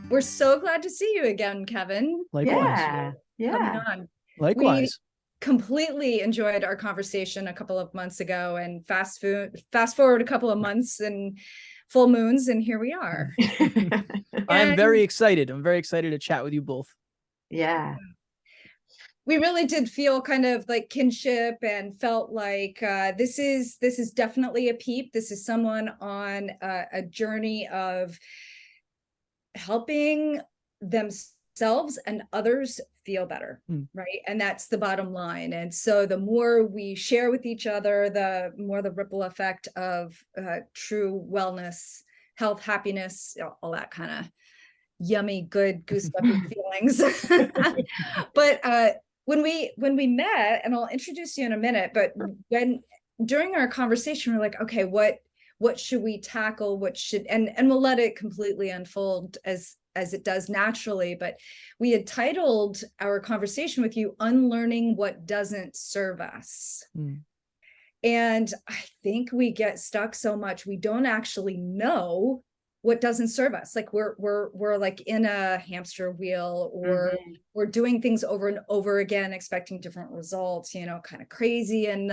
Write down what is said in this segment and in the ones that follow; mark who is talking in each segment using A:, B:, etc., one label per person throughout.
A: We're so glad to see you again, Kevin.
B: Likewise.
A: Coming on. We
B: Likewise.
A: completely enjoyed our conversation a couple of months ago, and fast forward a couple of months and full moons, and here we are.
B: I'm very excited. I'm very excited to chat with you both.
C: Yeah.
A: We really did feel kind of like kinship and felt like this is definitely a peep. This is someone on a journey of helping themselves and others feel better, right? And that's the bottom line. And so the more we share with each other, the more the ripple effect of true wellness, health, happiness, all that kind of yummy, good, goosebumpy feelings. But when we met, and I'll introduce you in a minute, but during our conversation, we're like, okay, what should we tackle? What should, and we'll let it completely unfold as it does naturally. But we had titled our conversation with you, Unlearning What Doesn't Serve Us. And I think we get stuck so much, we don't actually know what doesn't serve us. Like we're like in a hamster wheel, or we're doing things over and over again, expecting different results, kind of crazy. And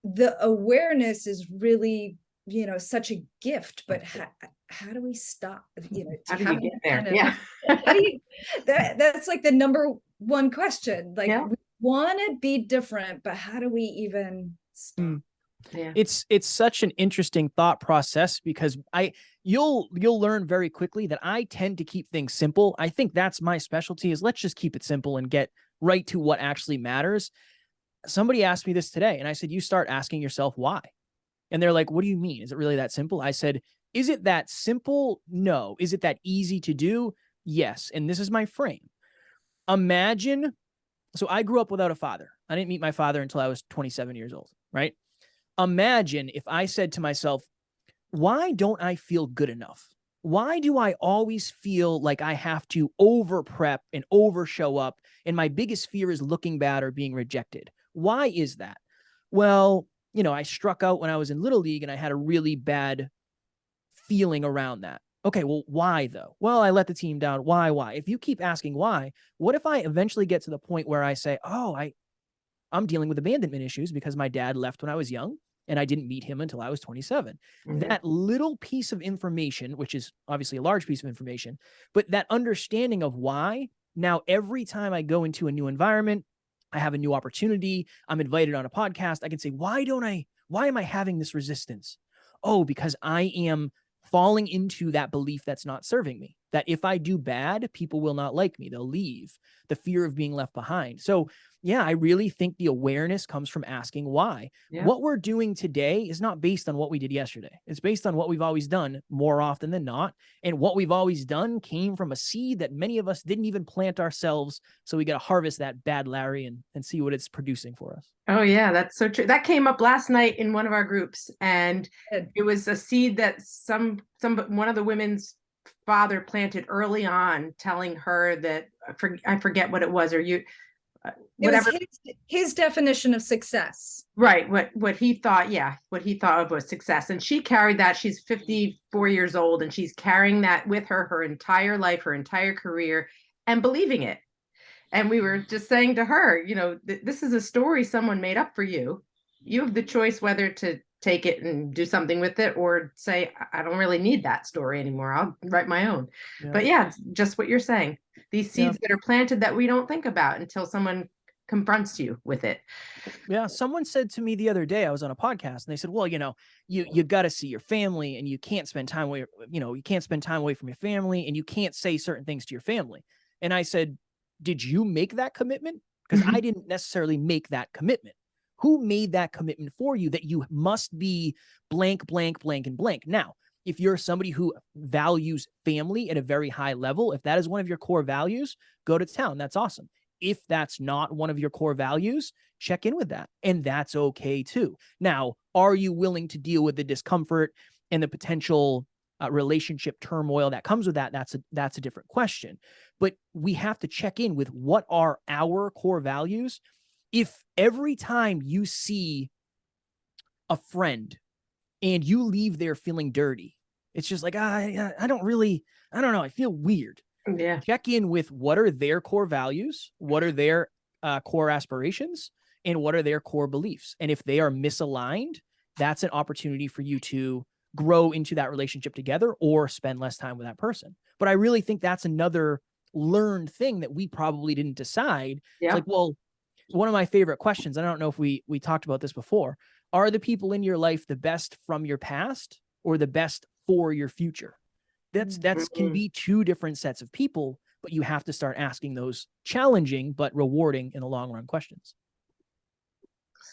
A: the awareness is really, such a gift, but how do we stop?
C: How do you get there?
A: How do you, that's like the number one question. Like, we want to be different, but how do we even stop?
B: Yeah. It's such an interesting thought process, because you'll learn very quickly that I tend to keep things simple. I think that's my specialty, is let's just keep it simple and get right to what actually matters. Somebody asked me this today, and I said, you start asking yourself why. And they're like, what do you mean? Is it really that simple? I said, is it that simple? No. Is it that easy to do? Yes. And this is my frame. Imagine, so I grew up without a father. I didn't meet my father until I was 27 years old, right? Imagine if I said to myself, why don't I feel good enough? Why do I always feel like I have to over prep and over show up? And my biggest fear is looking bad or being rejected. Why is that? Well, I struck out when I was in Little League, and I had a really bad feeling around that. Okay, well, why though? Well, I let the team down. Why? If you keep asking why, what if I eventually get to the point where I say, oh, I'm dealing with abandonment issues because my dad left when I was young and I didn't meet him until I was 27. That little piece of information, which is obviously a large piece of information, but that understanding of why, now every time I go into a new environment, I have a new opportunity, I'm invited on a podcast, I can say, why am I having this resistance? Oh, because I am falling into that belief that's not serving me, that if I do bad, people will not like me, they'll leave, the fear of being left behind. So yeah, I really think the awareness comes from asking why. What we're doing today is not based on what we did yesterday. It's based on what we've always done more often than not. And what we've always done came from a seed that many of us didn't even plant ourselves. So we got to harvest that bad Larry and see what it's producing for us.
C: Oh yeah, that's so true. That came up last night in one of our groups, and it was a seed that one of the women's father planted early on, telling her that, I forget what it was, or whatever.
A: It was his definition of success.
C: Right. What he thought of was success. And she carried that. She's 54 years old, and she's carrying that with her entire life, her entire career, and believing it. And we were just saying to her, this is a story someone made up for you. You have the choice whether to take it and do something with it, or say, I don't really need that story anymore, I'll write my own. But yeah, just what you're saying, these seeds that are planted that we don't think about until someone confronts you with it.
B: Yeah. Someone said to me the other day, I was on a podcast, and they said, well, you got to see your family, and you can't spend time away, you can't spend time away from your family, and you can't say certain things to your family. And I said, did you make that commitment? Because I didn't necessarily make that commitment. Who made that commitment for you that you must be blank, blank, blank, and blank? Now, if you're somebody who values family at a very high level, if that is one of your core values, go to town. That's awesome. If that's not one of your core values, check in with that. And that's okay too. Now, are you willing to deal with the discomfort and the potential relationship turmoil that comes with that? That's a different question. But we have to check in with what are our core values. If every time you see a friend and you leave there feeling dirty, It's just like, I don't know. I feel weird.
C: Yeah.
B: Check in with what are their core values, what are their core aspirations, and what are their core beliefs. And if they are misaligned, that's an opportunity for you to grow into that relationship together or spend less time with that person. But I really think that's another learned thing that we probably didn't decide.
C: Yeah.
B: It's like, well, one of my favorite questions, I don't know if we talked about this before, are the people in your life the best from your past or the best for your future? That's can be two different sets of people, but you have to start asking those challenging but rewarding in the long run questions.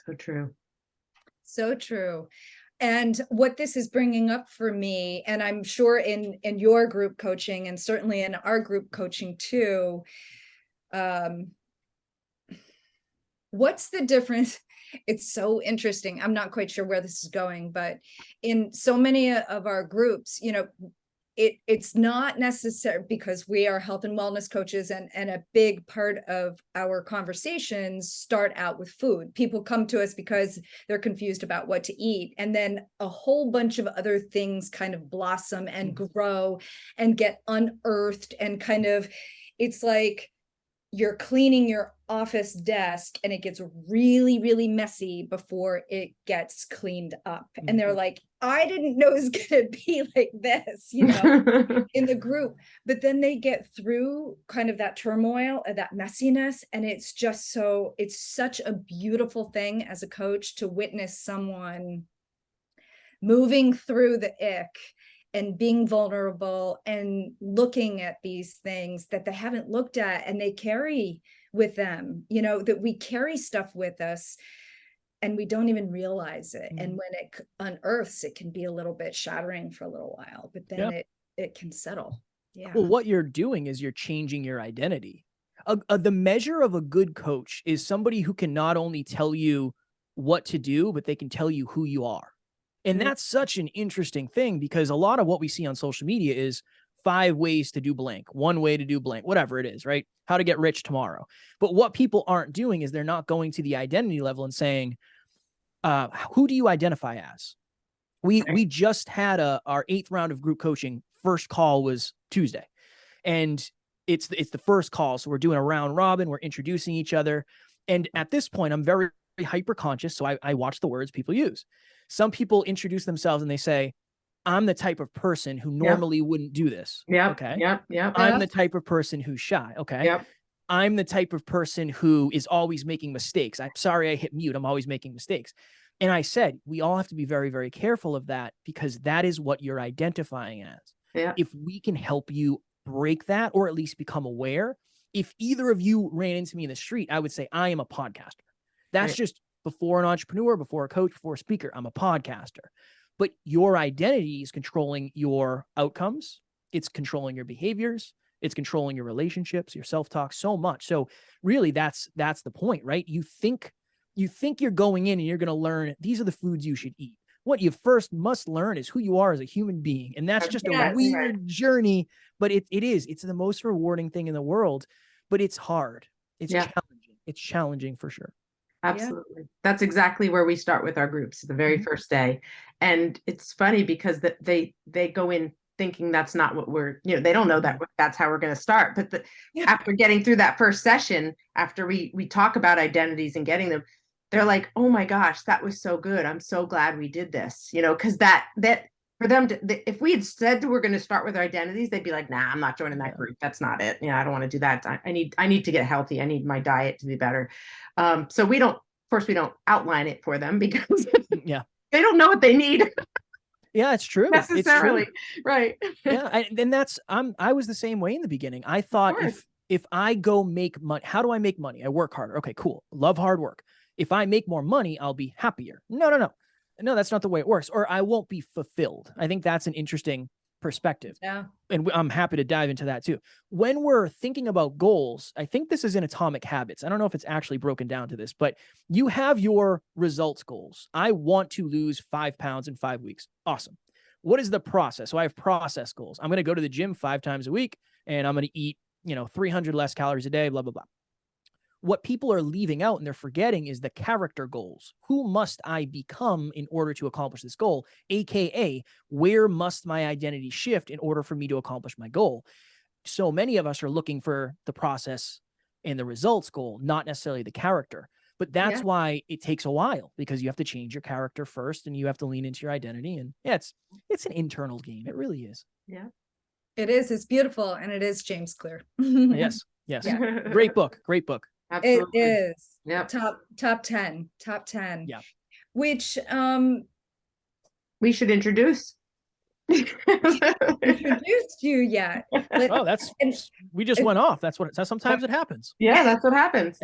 C: So true.
A: So true. And what this is bringing up for me, and I'm sure in your group coaching and certainly in our group coaching too, what's the difference? It's so interesting. I'm not quite sure where this is going, but in so many of our groups, it's not necessary, because we are health and wellness coaches, and a big part of our conversations start out with food. People come to us because they're confused about what to eat, and then a whole bunch of other things kind of blossom and grow and get unearthed, and kind of, it's like you're cleaning your office desk and it gets really, really messy before it gets cleaned up. And they're like, I didn't know it was going to be like this, in the group. But then they get through kind of that turmoil and that messiness. And it's just it's such a beautiful thing as a coach to witness someone moving through the ick and being vulnerable and looking at these things that they haven't looked at, and they carry with them, that we carry stuff with us and we don't even realize it. And when it unearths, it can be a little bit shattering for a little while, but then it can settle. Yeah.
B: Well, what you're doing is you're changing your identity. The measure of a good coach is somebody who can not only tell you what to do, but they can tell you who you are. And that's such an interesting thing, because a lot of what we see on social media is 5 ways to do blank, 1 way to do blank, whatever it is, right? How to get rich tomorrow. But what people aren't doing is they're not going to the identity level and saying, who do you identify as? We just had our 8th round of group coaching. First call was Tuesday, and it's the first call. So we're doing a round robin. We're introducing each other. And at this point, I'm very hyper conscious. So I watch the words people use. Some people introduce themselves and they say, I'm the type of person who normally wouldn't do this.
C: Yeah.
B: Okay.
C: Yep.
B: I'm the type of person who's shy. Okay.
C: Yep.
B: I'm the type of person who is always making mistakes. I'm sorry I hit mute. I'm always making mistakes. And I said, we all have to be very, very careful of that, because that is what you're identifying as.
C: Yeah.
B: If we can help you break that, or at least become aware, if either of you ran into me in the street, I would say, I am a podcaster. That's just before an entrepreneur, before a coach, before a speaker, I'm a podcaster. But your identity is controlling your outcomes. It's controlling your behaviors. It's controlling your relationships, your self-talk so much. So really that's the point, right? You think you're going in and you're going to learn these are the foods you should eat. What you first must learn is who you are as a human being. And that's just a weird journey, but it's the most rewarding thing in the world, but it's hard. It's challenging. It's challenging for sure.
C: Absolutely. Yeah. That's exactly where we start with our groups the very first day. And it's funny because they go in thinking that's not what we're, they don't know that that's how we're going to start. But after getting through that first session, after we talk about identities and getting them, they're like, oh my gosh, that was so good. I'm so glad we did this, because that for them, if we had said we're going to start with our identities, they'd be like, nah, I'm not joining that group. That's not it. I don't want to do that. I need to get healthy. I need my diet to be better. So we don't outline it for them because they don't know what they need.
B: Yeah, it's true.
C: Necessarily.
B: It's true.
C: Right.
B: Yeah. And that's, I was the same way in the beginning. I thought if I go make money, how do I make money? I work harder. Okay, cool. Love hard work. If I make more money, I'll be happier. No, that's not the way it works. Or I won't be fulfilled. I think that's an interesting perspective.
A: Yeah.
B: And I'm happy to dive into that too. When we're thinking about goals, I think this is in Atomic Habits. I don't know if it's actually broken down to this, but you have your results goals. I want to lose 5 pounds in 5 weeks. Awesome. What is the process? So I have process goals. I'm going to go to the gym 5 times a week and I'm going to eat, 300 less calories a day, blah, blah, blah. What people are leaving out and they're forgetting is the character goals. Who must I become in order to accomplish this goal? AKA, where must my identity shift in order for me to accomplish my goal? So many of us are looking for the process and the results goal, not necessarily the character. But that's why it takes a while, because you have to change your character first and you have to lean into your identity. And yeah, it's an internal game. It really is.
C: Yeah.
A: It is. It's beautiful. And it is James Clear.
B: Yes. Yes.
A: Yeah.
B: Great book. Great book.
C: Absolutely.
A: It is.
C: Yep.
A: Top 10. Top 10.
B: Yeah.
A: Which
C: we should introduce.
A: introduced you yet.
B: Oh, we just went off. That's sometimes it happens.
C: Yeah, that's what happens.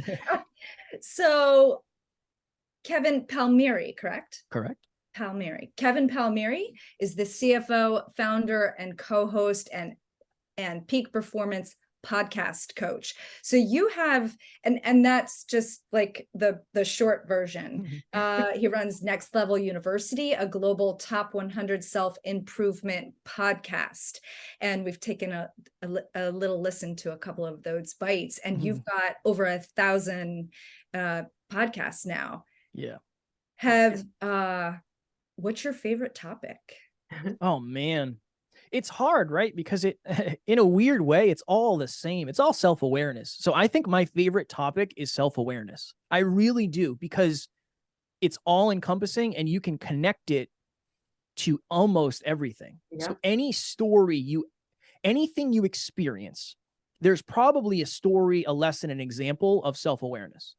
A: So Kevin Palmieri, correct?
B: Correct.
A: Palmieri. Kevin Palmieri is the CFO, founder, and co-host and Peak Performance podcast coach. So you have, and that's just like the short version. He runs Next Level University, a global top 100 self-improvement podcast. And we've taken a little listen to a couple of those bites, and you've got over 1,000 podcasts now.
B: Yeah.
A: What's your favorite topic?
B: Oh man. It's hard, right? Because it, in a weird way, it's all the same. It's all self-awareness. So I think my favorite topic is self-awareness. I really do, because it's all encompassing and you can connect it to almost everything. Yeah. So any story anything you experience, there's probably a story, a lesson, an example of self-awareness.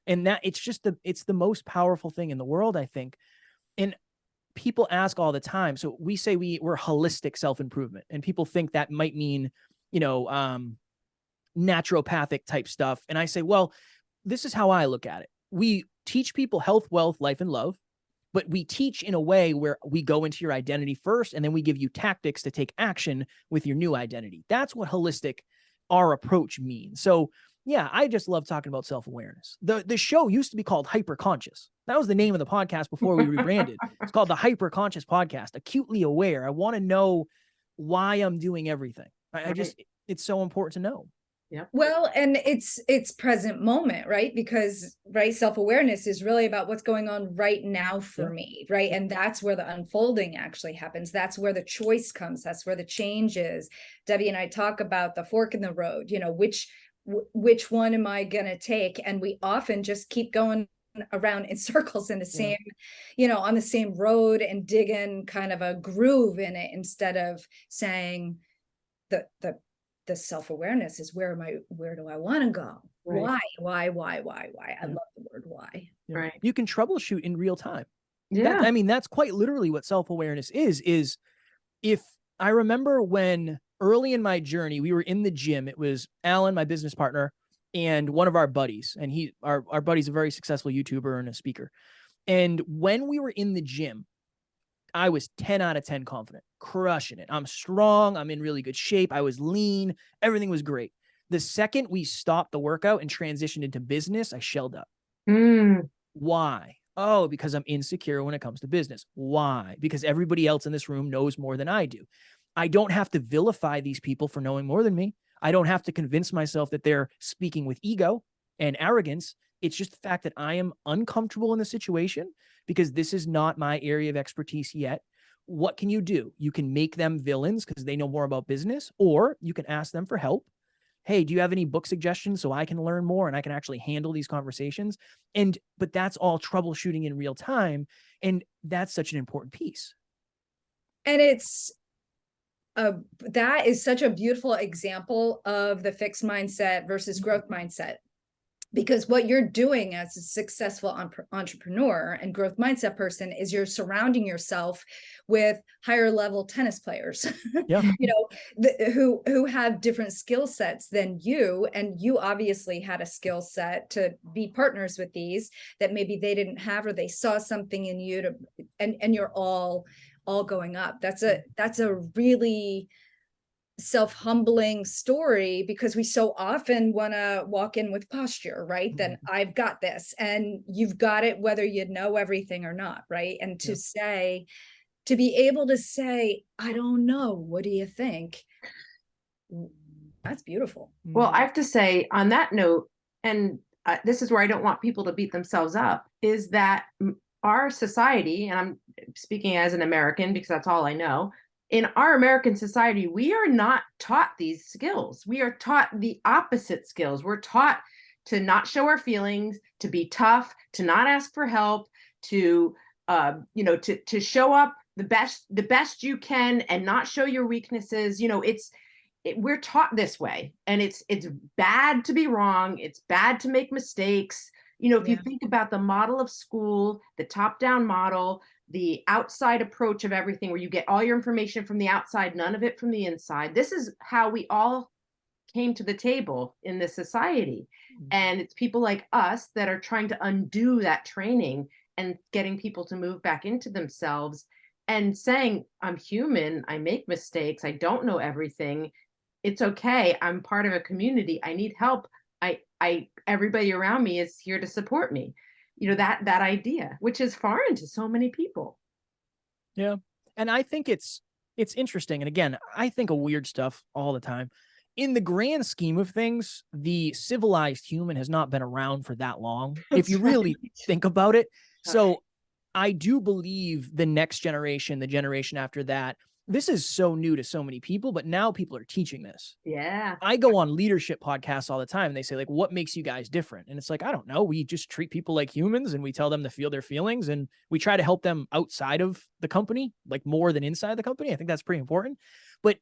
B: And that it's the most powerful thing in the world, I think. And people ask all the time. So we say we're holistic self-improvement, and people think that might mean, naturopathic type stuff. And I say, well, this is how I look at it. We teach people health, wealth, life, and love, but we teach in a way where we go into your identity first, and then we give you tactics to take action with your new identity. That's what holistic, our approach means. So yeah, I just love talking about self-awareness. The show used to be called Hyper Conscious. That was the name of the podcast before we rebranded. It's called the Hyper Conscious Podcast, acutely aware. I want to know why I'm doing everything. It's so important to know.
C: Yeah.
A: Well, and it's present moment, right? Because self-awareness is really about what's going on right now for me, right? And that's where the unfolding actually happens. That's where the choice comes. That's where the change is. Debbie and I talk about the fork in the road, which one am I going to take? And we often just keep going around in circles in the same, on the same road, and digging kind of a groove in it, instead of saying the self-awareness is where do I want to go? Right. Why? I love the word why.
C: Right.
B: You can troubleshoot in real time.
C: Yeah.
B: That's quite literally what self-awareness is if I remember when early in my journey, we were in the gym. It was Alan, my business partner, and one of our buddies. And our buddy's a very successful YouTuber and a speaker. And when we were in the gym, I was 10 out of 10 confident, crushing it. I'm strong. I'm in really good shape. I was lean. Everything was great. The second we stopped the workout and transitioned into business, I shelled up. Why? Oh, because I'm insecure when it comes to business. Why? Because everybody else in this room knows more than I do. I don't have to vilify these people for knowing more than me. I don't have to convince myself that they're speaking with ego and arrogance. It's just the fact that I am uncomfortable in the situation because this is not my area of expertise yet. What can you do? You can make them villains because they know more about business, or you can ask them for help. Hey, do you have any book suggestions so I can learn more and I can actually handle these conversations? But that's all troubleshooting in real time. And that's such an important piece.
A: And that is such a beautiful example of the fixed mindset versus growth mindset, because what you're doing as a successful entrepreneur and growth mindset person is you're surrounding yourself with higher level tennis players, who have different skill sets than you. And you obviously had a skill set to be partners with these that maybe they didn't have, or they saw something in you and you're all going up. That's a really self-humbling story, because we so often want to walk in with posture, right? Then I've got this, and you've got it whether you know everything or not, right? And to be able to say, I don't know, what do you think? That's beautiful.
C: Well, I have to say on that note, and this is where I don't want people to beat themselves up, is that our society, and I'm speaking as an American because that's all I know, in our American society, we are not taught these skills. We are taught the opposite skills. We're taught to not show our feelings, to be tough, to not ask for help, to to show up the best you can and not show your weaknesses. We're taught this way, and it's bad to be wrong. It's bad to make mistakes. If you think about the model of school, the top-down model, the outside approach of everything, where you get all your information from the outside, none of it from the inside. This is how we all came to the table in this society. And it's people like us that are trying to undo that training and getting people to move back into themselves and saying, I'm human, I make mistakes, I don't know everything. It's okay. I'm part of a community. I need help. Everybody around me is here to support me. That idea, which is foreign to so many people.
B: Yeah. And I think it's interesting. And again, I think of weird stuff all the time. In the grand scheme of things, the civilized human has not been around for that long, if you really think about it. So I do believe the next generation, the generation after that, this is so new to so many people, but now people are teaching this.
C: Yeah.
B: I go on leadership podcasts all the time, and they say, like, what makes you guys different? And it's like, I don't know. We just treat people like humans, and we tell them to feel their feelings, and we try to help them outside of the company, like more than inside the company. I think that's pretty important. But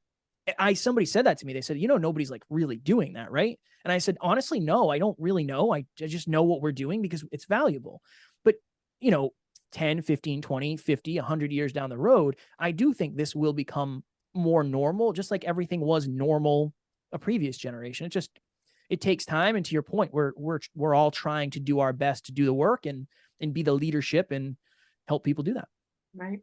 B: somebody said that to me. They said, nobody's like really doing that, right? And I said, honestly, no, I don't really know. I just know what we're doing because it's valuable. But, 10, 15, 20, 50, 100 years down the road, I do think this will become more normal, just like everything was normal a previous generation. It takes time. And to your point, we're all trying to do our best to do the work and be the leadership and help people do that.
C: Right.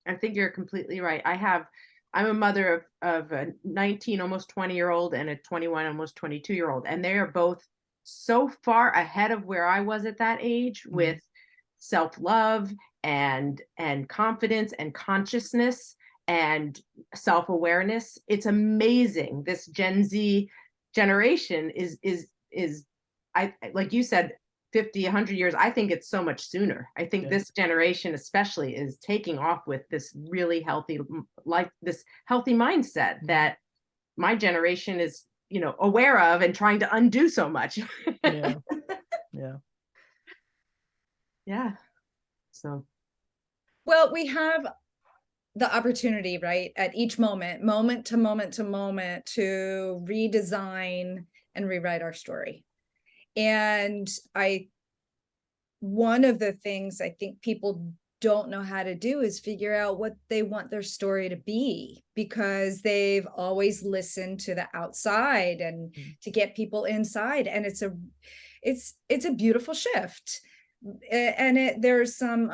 C: I think you're completely right. I'm a mother of a 19, almost 20-year-old and a 21, almost 22-year-old. And they are both so far ahead of where I was at that age with self-love and confidence and consciousness and self-awareness. It's amazing. This Gen Z generation is I like you said, 50, 100 years. I think it's so much sooner. I think this generation especially is taking off with this really healthy life, this healthy mindset that my generation is, aware of and trying to undo so much.
B: Yeah.
C: Yeah. So.
A: Well, we have the opportunity, right, at each moment to moment to redesign and rewrite our story. And one of the things I think people don't know how to do is figure out what they want their story to be, because they've always listened to the outside and to get people inside. And it's a beautiful shift. And there's some,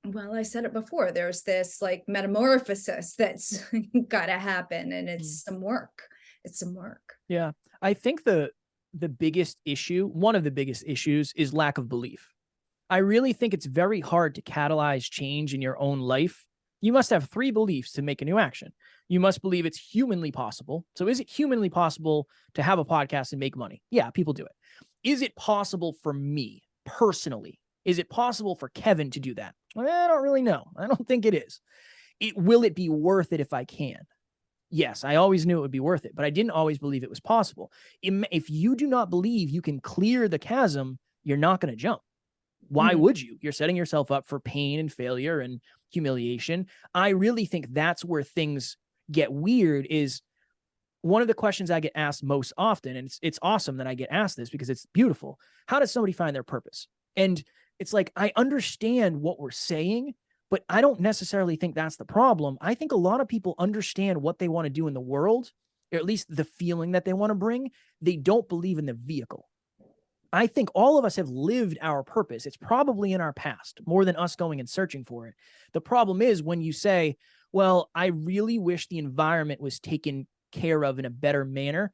A: well, I said it before, there's this like metamorphosis that's got to happen, and it's some work. It's some work.
B: Yeah. I think the biggest issue, one of the biggest issues, is lack of belief. I really think it's very hard to catalyze change in your own life. You must have 3 beliefs to make a new action. You must believe it's humanly possible. So is it humanly possible to have a podcast and make money? Yeah, people do it. Is it possible for me personally? Is it possible for Kevin to do that? Well, I don't really know. I don't think it is. Will it be worth it if I can? Yes, I always knew it would be worth it, but I didn't always believe it was possible. If you do not believe you can clear the chasm, you're not going to jump. Why would you? You're setting yourself up for pain and failure and humiliation. I really think that's where things get weird. Is one of the questions I get asked most often, and it's awesome that I get asked this because it's beautiful. How does somebody find their purpose? And it's like, I understand what we're saying, but I don't necessarily think that's the problem. I think a lot of people understand what they want to do in the world, or at least the feeling that they want to bring. They don't believe in the vehicle. I think all of us have lived our purpose. It's probably in our past more than us going and searching for it. The problem is when you say, well, I really wish the environment was taken care of in a better manner.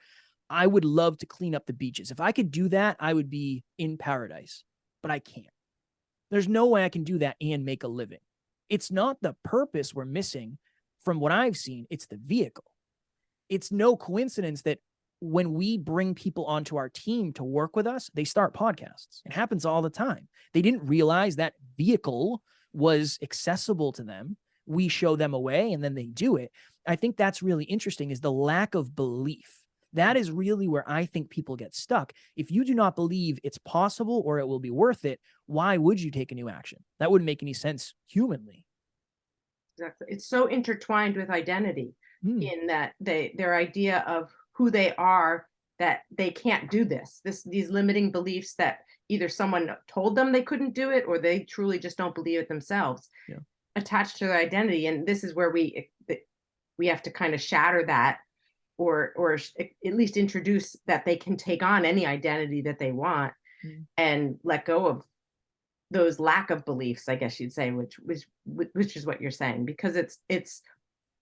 B: I would love to clean up the beaches. If I could do that, I would be in paradise, but I can't. There's no way I can do that and make a living. It's not the purpose we're missing from what I've seen. It's the vehicle. It's no coincidence that when we bring people onto our team to work with us, they start podcasts. It happens all the time. They didn't realize that vehicle was accessible to them. We show them a way and then they do it. I think that's really interesting, is the lack of belief. That is really where I think people get stuck. If you do not believe it's possible or it will be worth it, why would you take a new action? That wouldn't make any sense humanly.
C: Exactly. It's so intertwined with identity in that their idea of who they are, that they can't do these limiting beliefs that either someone told them they couldn't do it or they truly just don't believe it themselves, attached to their identity. And this is where we have to kind of shatter that, or at least introduce that they can take on any identity that they want and let go of those lack of beliefs, I guess you'd say, which is what you're saying, because it's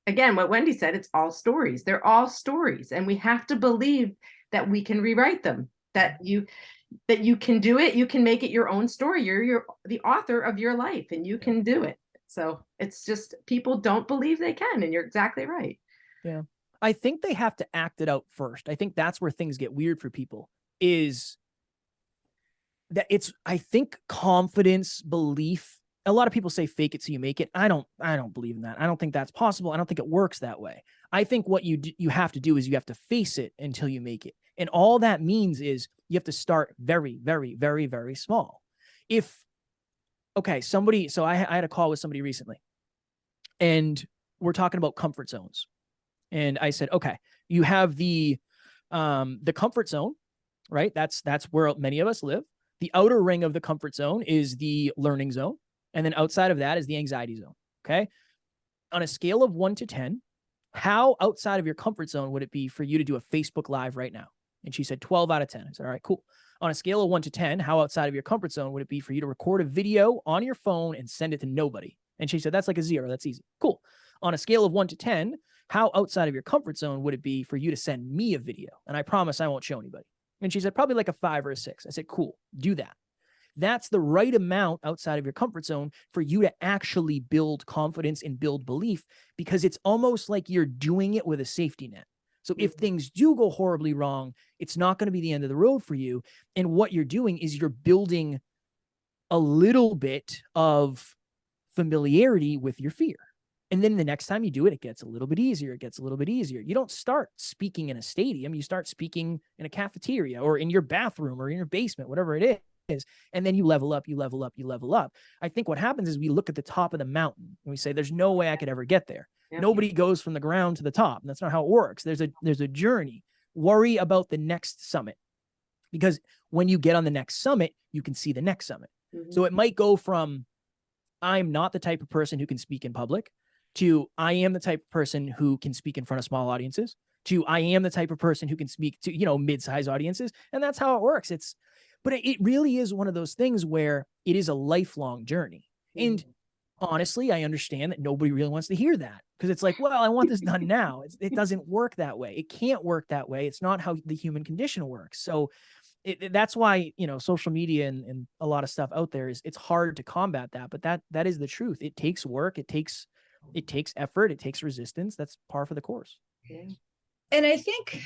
C: again, what Wendy said, it's all stories. They're all stories. And we have to believe that we can rewrite them, that you can do it. You can make it your own story. You're the author of your life and you can do it. So it's just, people don't believe they can. And you're exactly right.
B: Yeah. I think they have to act it out first. I think that's where things get weird for people, is that I think confidence, belief. A lot of people say fake it till you make it. I don't believe in that. I don't think that's possible. I don't think it works that way. I think what you have to do is you have to face it until you make it. And all that means is you have to start very, very, very, very small. So I had a call with somebody recently and we're talking about comfort zones. And I said, okay, you have the comfort zone, right? That's where many of us live. The outer ring of the comfort zone is the learning zone. And then outside of that is the anxiety zone. Okay. On a scale of 1 to 10, how outside of your comfort zone would it be for you to do a Facebook Live right now? And she said 12 out of 10. I said, all right, cool. On a scale of 1 to 10, how outside of your comfort zone would it be for you to record a video on your phone and send it to nobody? And she said, that's like a 0. That's easy. Cool. On a scale of 1 to 10, how outside of your comfort zone would it be for you to send me a video? And I promise I won't show anybody. And she said, probably like a 5 or a 6. I said, cool, do that. That's the right amount outside of your comfort zone for you to actually build confidence and build belief, because it's almost like you're doing it with a safety net. So if things do go horribly wrong, it's not going to be the end of the road for you. And what you're doing is you're building a little bit of familiarity with your fear. And then the next time you do it, it gets a little bit easier. It gets a little bit easier. You don't start speaking in a stadium. You start speaking in a cafeteria or in your bathroom or in your basement, whatever it is. And then you level up, you level up, you level up. I think what happens is we look at the top of the mountain and we say, there's no way I could ever get there. Yep. Nobody goes from the ground to the top. And that's not how it works. There's a journey. Worry about the next summit, because when you get on the next summit, you can see the next summit. Mm-hmm. So it might go from, I'm not the type of person who can speak in public, to I am the type of person who can speak in front of small audiences, to I am the type of person who can speak to, mid-size audiences. And that's how it works. But it really is one of those things where it is a lifelong journey. Mm-hmm. And honestly, I understand that nobody really wants to hear that, because it's like, well, I want this done now. It doesn't work that way. It can't work that way. It's not how the human condition works. So that's why, social media and a lot of stuff out there it's hard to combat that. But that is the truth. It takes work. It takes effort. It takes resistance. That's par for the course.
A: Yeah. And I think,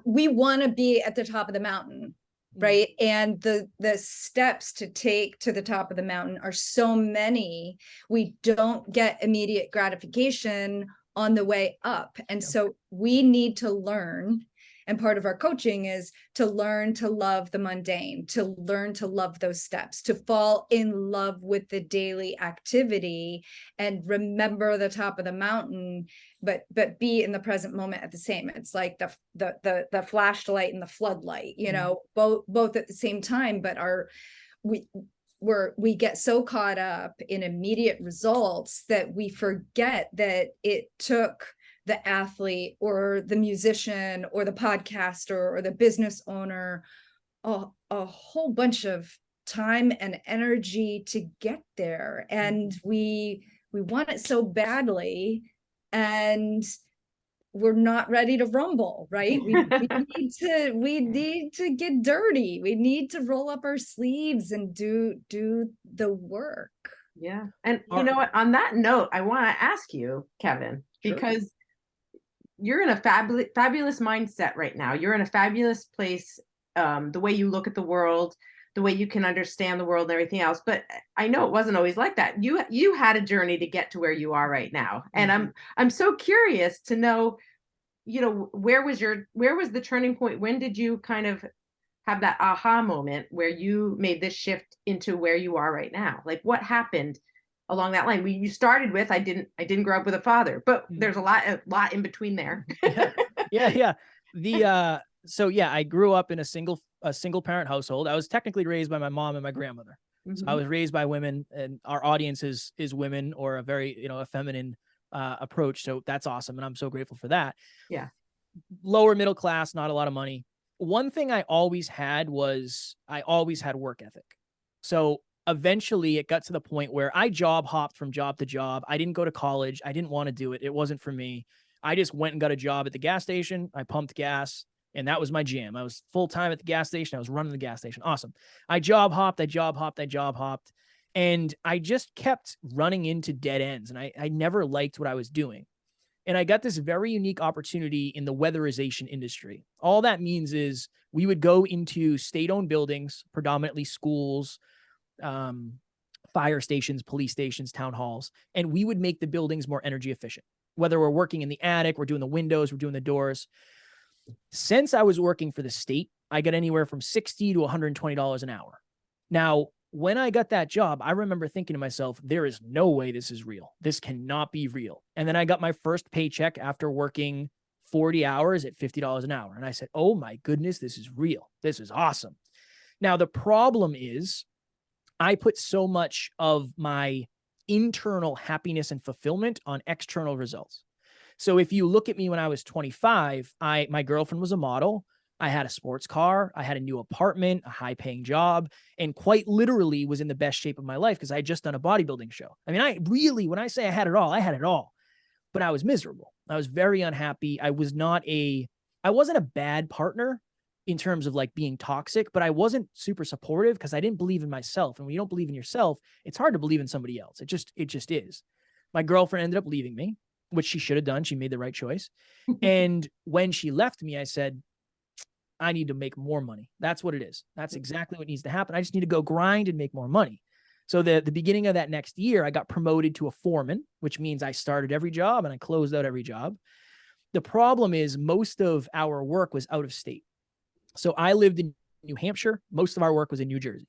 A: we want to be at the top of the mountain, right? And the steps to take to the top of the mountain are so many. We don't get immediate gratification on the way up. And so we need to learn. And part of our coaching is to learn to love the mundane, to learn to love those steps, to fall in love with the daily activity and remember the top of the mountain, but be in the present moment at the same. It's like the flashlight and the floodlight, both at the same time, but we get so caught up in immediate results that we forget that it took the athlete or the musician or the podcaster or the business owner a whole bunch of time and energy to get there. And we want it so badly, and we're not ready to rumble, right? We need to get dirty. We need to roll up our sleeves and do the work.
C: Yeah. And you know what, on that note, I want to ask you, Kevin, because you're in a fabulous mindset right now. You're in a fabulous place. The way you look at the world, the way you can understand the world and everything else. But I know it wasn't always like that. You had a journey to get to where you are right now. And I'm so curious to know, where was the turning point? When did you kind of have that aha moment where you made this shift into where you are right now? Like, what happened along that line? You started with, I didn't grow up with a father, but there's a lot in between there.
B: Yeah. So yeah, I grew up in a single parent household. I was technically raised by my mom and my grandmother. So I was raised by women, and our audience is women, or a very, a feminine approach. So that's awesome. And I'm so grateful for that.
C: Yeah.
B: Lower middle class, not a lot of money. One thing I always had was I always had work ethic. So eventually it got to the point where I job hopped from job to job. I didn't go to college. I didn't want to do it. It wasn't for me. I just went and got a job at the gas station. I pumped gas, and that was my jam. I was full time at the gas station. I was running the gas station. Awesome. I job hopped. And I just kept running into dead ends. And I never liked what I was doing. And I got this very unique opportunity in the weatherization industry. All that means is we would go into state-owned buildings, predominantly schools, fire stations, police stations, town halls, and we would make the buildings more energy efficient. Whether we're working in the attic, we're doing the windows, we're doing the doors. Since I was working for the state, I got anywhere from $60 to $120 an hour. Now, when I got that job, I remember thinking to myself, there is no way this is real. This cannot be real. And then I got my first paycheck after working 40 hours at $50 an hour. And I said, oh my goodness, this is real. This is awesome. Now, the problem is I put so much of my internal happiness and fulfillment on external results. So if you look at me when I was 25, my girlfriend was a model. I had a sports car. I had a new apartment, a high-paying job, and quite literally was in the best shape of my life because I had just done a bodybuilding show. I mean, when I say I had it all, but I was miserable. I was very unhappy. I wasn't a bad partner in terms of like being toxic, but I wasn't super supportive because I didn't believe in myself. And when you don't believe in yourself, it's hard to believe in somebody else. It just is. My girlfriend ended up leaving me, which she should have done. She made the right choice. And when she left me, I said, I need to make more money. That's what it is. That's exactly what needs to happen. I just need to go grind and make more money. So the beginning of that next year, I got promoted to a foreman, which means I started every job and I closed out every job. The problem is most of our work was out of state. So I lived in New Hampshire. Most of our work was in New Jersey.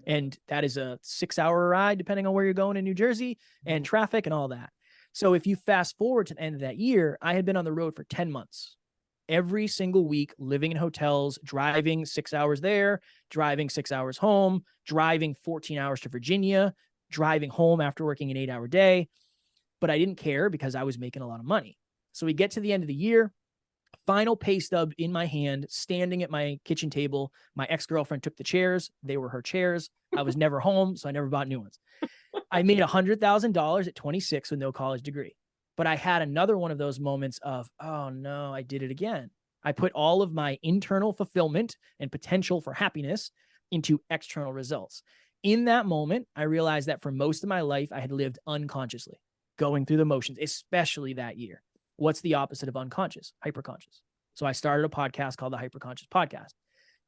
B: And that is a 6-hour ride, depending on where you're going in New Jersey, and traffic and all that. So if you fast forward to the end of that year, I had been on the road for 10 months. Every single week, living in hotels, driving 6 hours there, driving 6 hours home, driving 14 hours to Virginia, driving home after working an 8-hour day. But I didn't care because I was making a lot of money. So we get to the end of the year, final pay stub in my hand, standing at my kitchen table. My ex-girlfriend took the chairs. They were her chairs. I was never home, so I never bought new ones. I made $100,000 at 26 with no college degree. But I had another one of those moments of, oh no, I did it again. I put all of my internal fulfillment and potential for happiness into external results. In that moment, I realized that for most of my life, I had lived unconsciously, going through the motions, especially that year. What's the opposite of unconscious? Hyperconscious. So I started a podcast called the Hyperconscious Podcast.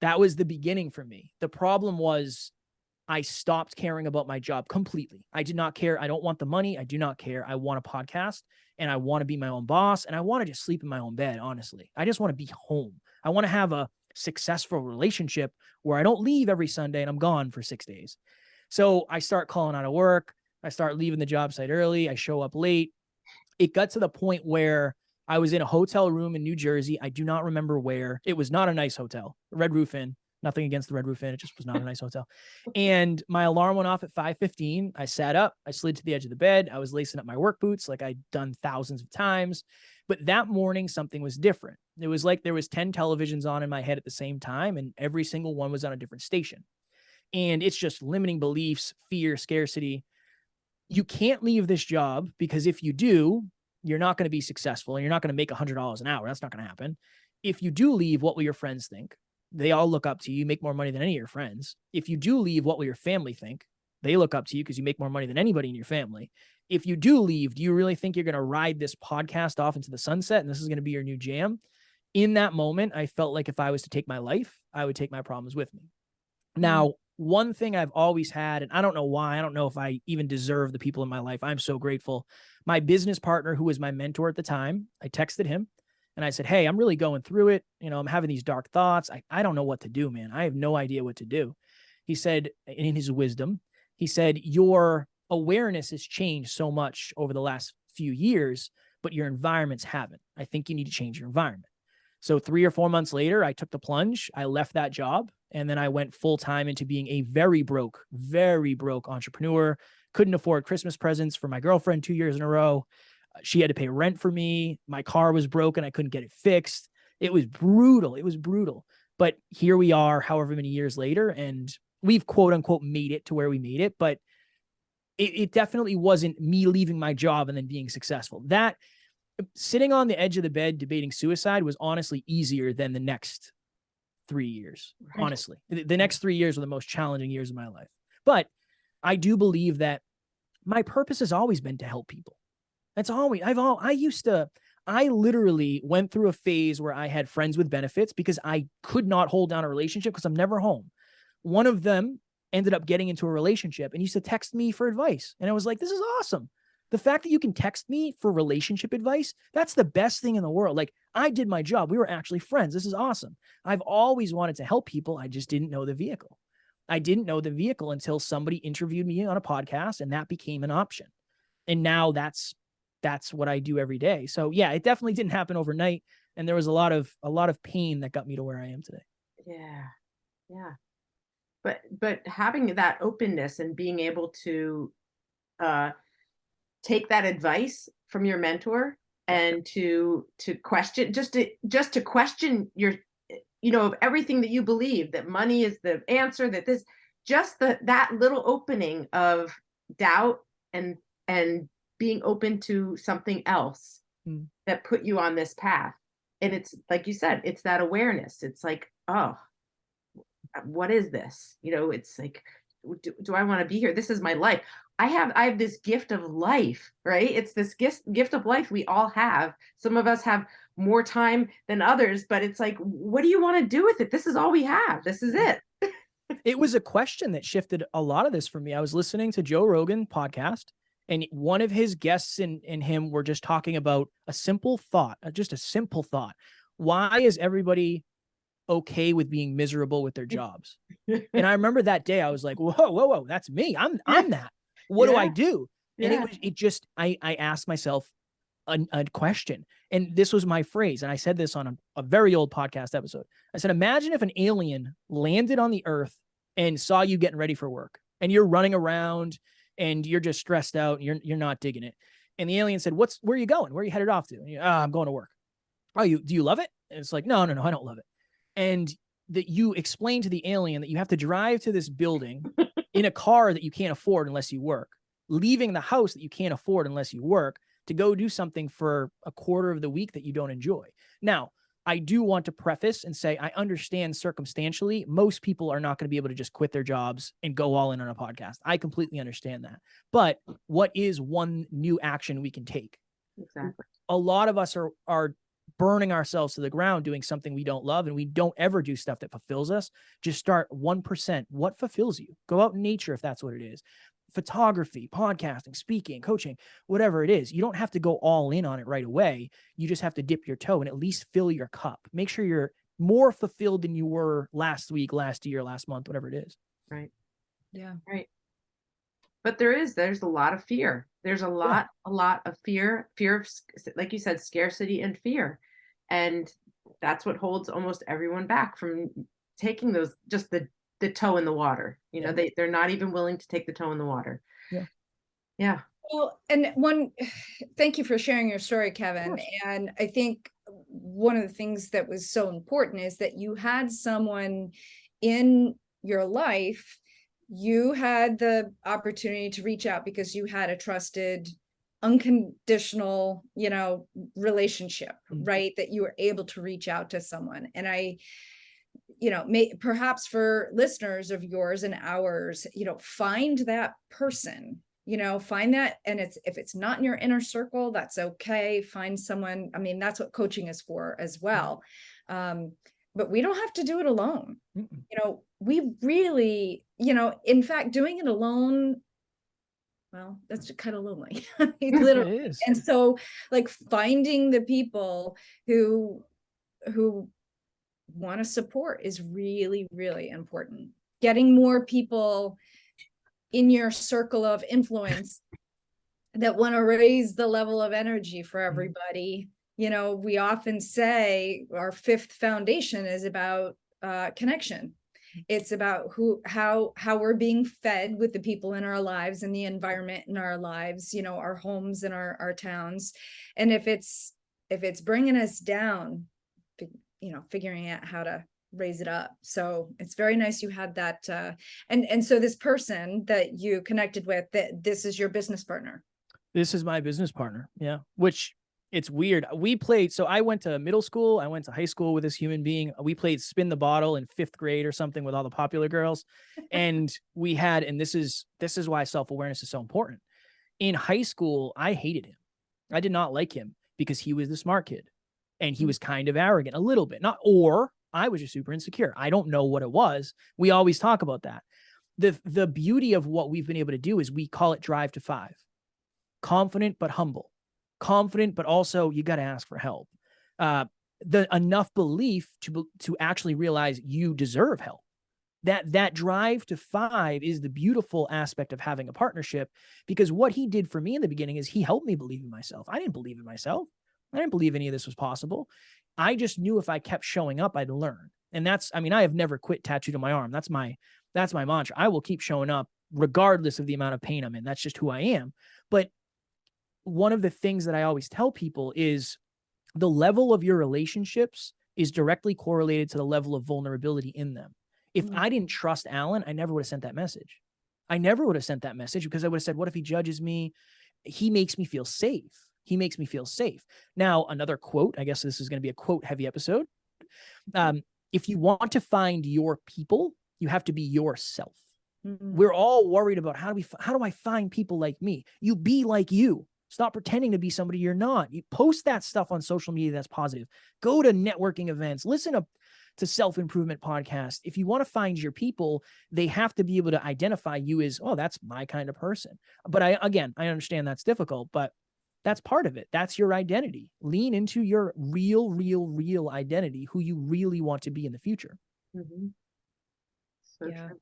B: That was the beginning for me. The problem was I stopped caring about my job completely. I did not care. I don't want the money. I do not care. I want a podcast and I want to be my own boss and I want to just sleep in my own bed, honestly. I just want to be home. I want to have a successful relationship where I don't leave every Sunday and I'm gone for 6 days. So I start calling out of work. I start leaving the job site early. I show up late. It got to the point where I was in a hotel room in New Jersey. I do not remember where. It was not a nice hotel. Red Roof Inn. Nothing against the Red Roof Inn. It just was not a nice hotel. And my alarm went off at 5:15. I sat up. I slid to the edge of the bed. I was lacing up my work boots like I'd done thousands of times. But that morning, something was different. It was like there was 10 televisions on in my head at the same time, and every single one was on a different station. And it's just limiting beliefs, fear, scarcity. You can't leave this job because if you do, you're not going to be successful and you're not going to make $100 an hour. That's not going to happen. If you do leave, what will your friends think? They all look up to you. You make more money than any of your friends. If you do leave, what will your family think? They look up to you because you make more money than anybody in your family. If you do leave, do you really think you're going to ride this podcast off into the sunset and this is going to be your new jam? In that moment, I felt like if I was to take my life, I would take my problems with me. Now, one thing I've always had, and I don't know why, I don't know if I even deserve the people in my life. I'm so grateful. My business partner, who was my mentor at the time, I texted him and I said, hey, I'm really going through it. You know, I'm having these dark thoughts. I don't know what to do, man. I have no idea what to do. He said, in his wisdom, he said, your awareness has changed so much over the last few years, but your environments haven't. I think you need to change your environment. So 3 or 4 months later, I took the plunge. I left that job. And then I went full time into being a very broke entrepreneur. Couldn't afford Christmas presents for my girlfriend 2 years in a row. She had to pay rent for me. My car was broken. I couldn't get it fixed. It was brutal. It was brutal. But here we are, however many years later, and we've quote unquote made it to where we made it. But it definitely wasn't me leaving my job and then being successful. That sitting on the edge of the bed debating suicide was honestly easier than the next 3 years. Right. Honestly, the next 3 years were the most challenging years of my life. But I do believe that my purpose has always been to help people. That's always, I literally went through a phase where I had friends with benefits because I could not hold down a relationship because I'm never home. One of them ended up getting into a relationship and used to text me for advice. And I was like, this is awesome. The fact that you can text me for relationship advice, that's the best thing in the world. Like, I did my job. We were actually friends. This is awesome. I've always wanted to help people. I just didn't know the vehicle. I didn't know the vehicle until somebody interviewed me on a podcast and that became an option. And now that's what I do every day. So yeah, it definitely didn't happen overnight. And there was a lot of pain that got me to where I am today.
C: Yeah. Yeah. But having that openness and being able to take that advice from your mentor and to question, just to question your, of everything that you believe, that money is the answer, that this, just that little opening of doubt and being open to something else that put you on this path. And it's like you said, it's that awareness. It's like, oh, what is this? It's like, do I want to be here? This is my life. I have this gift of life, right? It's this gift of life we all have. Some of us have more time than others, but it's like, what do you want to do with it? This is all we have. This is it.
B: It was a question that shifted a lot of this for me. I was listening to Joe Rogan podcast, and one of his guests and him were just talking about a simple thought, just a simple thought. Why is everybody okay with being miserable with their jobs? And I remember that day I was like, whoa, that's me. I'm that. What do I do? And I asked myself a question, and this was my phrase. And I said this on a very old podcast episode. I said, imagine if an alien landed on the earth and saw you getting ready for work and you're running around and you're just stressed out and you're not digging it. And the alien said, where are you going? Where are you headed off to? And I'm going to work. Do you love it? And it's like, no, I don't love it. And that you explain to the alien that you have to drive to this building in a car that you can't afford unless you work, leaving the house that you can't afford unless you work, to go do something for a quarter of the week that you don't enjoy. Now, I do want to preface and say, I understand circumstantially, most people are not going to be able to just quit their jobs and go all in on a podcast. I completely understand that. But what is one new action we can take?
C: Exactly.
B: A lot of us are burning ourselves to the ground doing something we don't love, and we don't ever do stuff that fulfills us. Just start 1%. What fulfills you? Go out in nature if that's what it is. Photography, podcasting, speaking, coaching, whatever it is. You don't have to go all in on it right away. You just have to dip your toe and at least fill your cup. Make sure you're more fulfilled than you were last week, last year, last month, whatever it is.
C: Right.
A: Yeah.
C: Right. But there's a lot of fear. There's a lot of fear of, like you said, scarcity and fear. And that's what holds almost everyone back from taking those, just the toe in the water. They're not even willing to take the toe in the water. Yeah.
A: Well, and thank you for sharing your story, Kevin. And I think one of the things that was so important is that you had someone in your life. You had the opportunity to reach out because you had a trusted, unconditional, relationship, right? That you were able to reach out to someone. And perhaps for listeners of yours and ours, find that person, find that. And if it's not in your inner circle, that's okay. Find someone. I mean, that's what coaching is for as well. But we don't have to do it alone. We really, in fact, doing it alone, well, that's kind of lonely. Literally.
B: It is.
A: And so like finding the people who want to support is really, really important. Getting more people in your circle of influence that want to raise the level of energy for everybody. We often say our fifth foundation is about connection. It's about how we're being fed with the people in our lives and the environment in our lives, our homes and our towns. And if it's bringing us down, figuring out how to raise it up. So it's very nice you had that. And so this person that you connected with, that this is your business partner.
B: This is my business partner. Yeah. Which it's weird. We played. So I went to middle school. I went to high school with this human being. We played spin the bottle in 5th grade or something with all the popular girls. And we had, and this is why self-awareness is so important. In high school, I hated him. I did not like him because he was the smart kid and he was kind of arrogant a little bit. I was just super insecure. I don't know what it was. We always talk about that. The beauty of what we've been able to do is we call it drive to 5. Confident, but humble. Confident, but also you got to ask for help. The enough belief to actually realize you deserve help. That drive to 5 is the beautiful aspect of having a partnership, because what he did for me in the beginning is he helped me believe in myself. I didn't believe in myself. I didn't believe any of this was possible. I just knew if I kept showing up, I'd learn. And I have never quit tattooed on my arm. That's my mantra. I will keep showing up regardless of the amount of pain I'm in. That's just who I am. But one of the things that I always tell people is the level of your relationships is directly correlated to the level of vulnerability in them. If I didn't trust Alan, I never would have sent that message. I never would have sent that message because I would have said, what if he judges me? He makes me feel safe. He makes me feel safe. Now, another quote, I guess this is going to be a quote heavy episode. If you want to find your people, you have to be yourself. We're all worried about how do I find people like me? You be like you. Stop pretending to be somebody you're not. You post that stuff on social media that's positive. Go to networking events. Listen to self-improvement podcasts. If you want to find your people, they have to be able to identify you as, oh, that's my kind of person. But I understand that's difficult, but that's part of it. That's your identity. Lean into your real identity, who you really want to be in the future.
C: Mm-hmm. So
A: yeah.
C: True.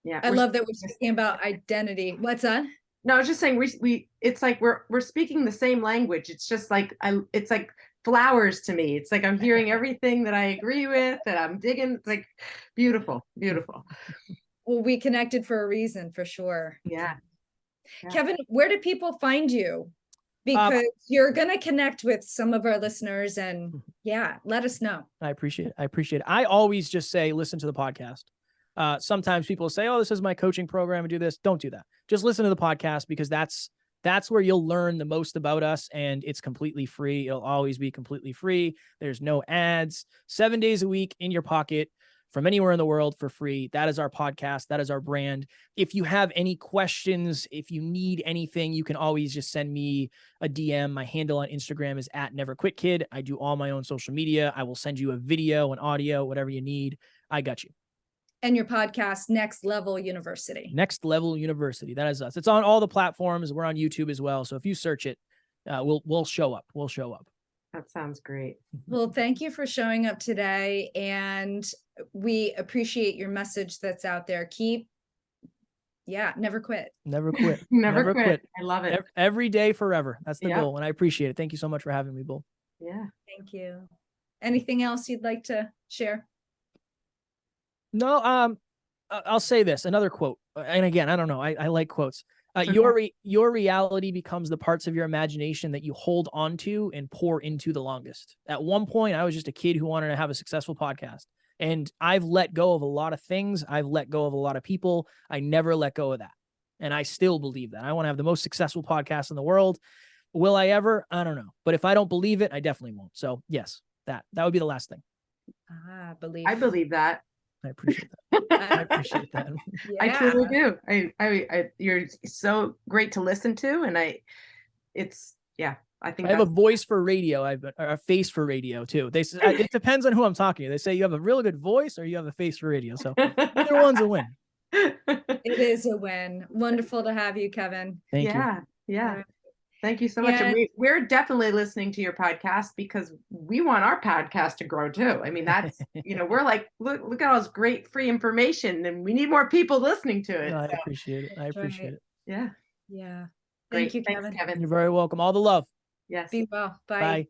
C: Yeah.
A: I love that we're speaking about identity. What's that?
C: No, I was just saying we it's like we're speaking the same language. It's just like it's like flowers to me. It's like I'm hearing everything that I agree with, that I'm digging. It's like beautiful.
A: Well, we connected for a reason, for sure.
C: Yeah.
A: Kevin, where do people find you? Because you're going to connect with some of our listeners, and let us know. I appreciate
B: it. I always just say, listen to the podcast. Sometimes people say, oh, this is my coaching program and do this. Don't do that. Just listen to the podcast, because that's where you'll learn the most about us, and it's completely free. It'll always be completely free. There's no ads, 7 days a week in your pocket from anywhere in the world for free. That is our podcast. That is our brand. If you have any questions, if you need anything, you can always just send me a DM. My handle on Instagram is @NeverQuitKid. I do all my own social media. I will send you a video, an audio, whatever you need. I got you.
A: And your podcast, Next Level University.
B: Next Level University. That is us. It's on all the platforms. We're on YouTube as well. So if you search it, we'll show up. We'll show up.
C: That sounds great.
A: Well, thank you for showing up today. And we appreciate your message that's out there. Never quit.
B: Never quit.
C: Never quit. I love it.
B: Every day, forever. That's the goal. And I appreciate it. Thank you so much for having me, Bull.
C: Yeah.
A: Thank you. Anything else you'd like to share?
B: No, I'll say this, another quote. And again, I don't know. I like quotes. Your reality becomes the parts of your imagination that you hold onto and pour into the longest. At one point, I was just a kid who wanted to have a successful podcast, and I've let go of a lot of things. I've let go of a lot of people. I never let go of that. And I still believe that. I want to have the most successful podcast in the world. Will I ever? I don't know. But if I don't believe it, I definitely won't. So yes, that would be the last thing.
A: Belief.
C: I believe that.
B: I appreciate that. I appreciate that.
C: I
A: Yeah.
C: truly do. You're so great to listen to, and I think
B: I have a voice for radio. I have a face for radio too. They say it depends on who I'm talking to. They say you have a really good voice or you have a face for radio. So either one's a win.
A: It is a win. Wonderful to have you, Kevin.
B: Thank you.
C: Yeah. Thank you so much. And we're definitely listening to your podcast because we want our podcast to grow too. I mean, that's, we're like, look at all this great free information, and we need more people listening to it.
B: No, I appreciate it. I appreciate it.
C: Yeah.
A: Yeah.
C: Great.
A: Thank you, Kevin.
C: Thanks, Kevin.
B: You're very welcome. All the love.
C: Yes.
A: Be well. Bye.
B: Bye.